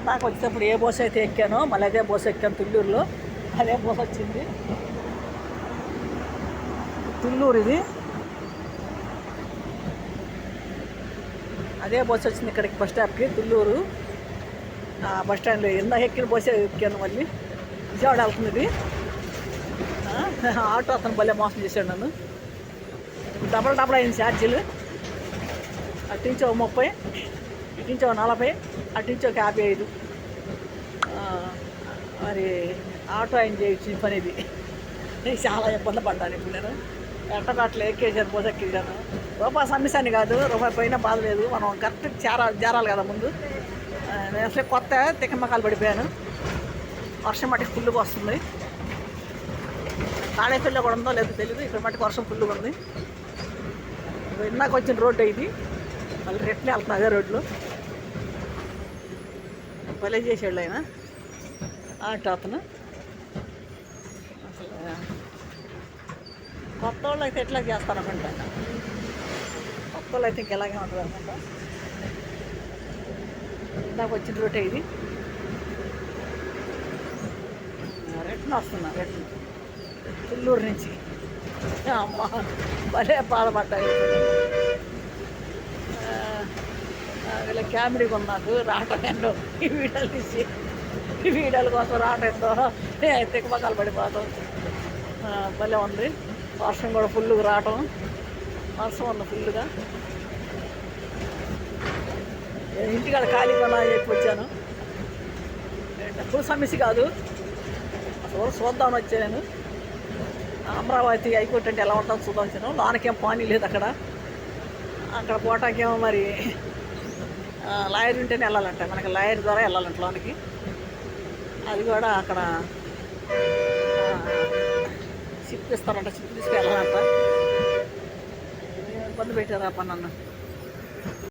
నాకు వచ్చేటప్పుడు ఏ బస్సు అయితే ఎక్కానో మళ్ళీ అదే బస్సు ఎక్కాను తుళ్ళూరులో. అదే బస్సు వచ్చింది. తుళ్ళూరు ఇది. అదే బస్సు వచ్చింది ఇక్కడికి బస్ స్టాప్కి తుళ్ళూరు బస్ స్టాండ్లో. ఇందాక ఎక్కిన బస్సే ఎక్కాను. మళ్ళీ విజయవాడ వెళ్తుంది ఇది. ఆటో అతను భలే మోసం చేశాడు నన్ను. డబల్ అయింది ఛార్జీలు. అట్టించో 30, ఇట్టించో 40, అట్టించో 55. మరి ఆటో ఆయన చేయొచ్చు పని ఇది. చాలా ఇబ్బంది పడ్డాను ఇప్పుడు నేను. ఎట్టకట్లు ఎక్కేసాను, బోస్ ఎక్కేసాను. రూపాయి సమస్యని కాదు, రూపాయి పోయినా బాధ లేదు. మనం కరెక్ట్ చేరాలి కదా ముందు. నేను అసలే కొత్త తిక్కమకాలు పడిపోయాను. వర్షం మట్టికి ఫుల్గా వస్తుంది. తాడేపల్లిలో కూడా ఉందో లేదో తెలియదు. ఇక్కడ మట్టికి వర్షం ఫుల్గా ఉంది. ఇందాక వచ్చిన రోడ్డు ఇది. మళ్ళీ రిటర్న్ వెళ్తున్నా అదే రోడ్లో. భలే చేసాడు ఆయన ఆటో అతను. అసలు కొత్త వాళ్ళు అయితే ఎట్లా చేస్తారనుకుంటా. కొత్త వాళ్ళు అయితే ఇంకెలాగే ఉంటుంది అనుకుంటా. ఇందాక వచ్చిన రోడ్డే ఇది. రిటర్న్ వస్తున్నా. రిటర్న్ తుళ్ళూరు నుంచి. అమ్మ భలే బాధపడ్డాయి. వీళ్ళ క్యామెరీ కొన్నాకు రావటం ఏంటో ఈ వీడియోలు తీసి ఈ వీడియోల కోసం రావటం ఏంటో తిక్కమకాలు పడిపోతాం. భలే ఉంది. వర్షం కూడా ఫుల్గా రావటం. వర్షం ఉంది ఫుల్గా. ఇంటికాడ ఖాళీ కొన్నా చెప్పి వచ్చాను. ఎప్పుడు సమస్య కాదు, అసలు చూద్దామని వచ్చాను నేను. అమరావతి హైకోర్టు అంటే ఎలా ఉంటుందో చూద్దాం వచ్చాను. లోనకేం పానీ లేదు అక్కడ. అక్కడ పోవటానికేమో మరి లాయర్ ఉంటేనే వెళ్ళాలంట. మనకి లాయర్ ద్వారా వెళ్ళాలంట లోనికి. అది కూడా అక్కడ షిప్ ఇస్తారంట. షిప్ తీసుకు వెళ్ళాలంట. ఇబ్బంది పెట్టారా పని నన్ను.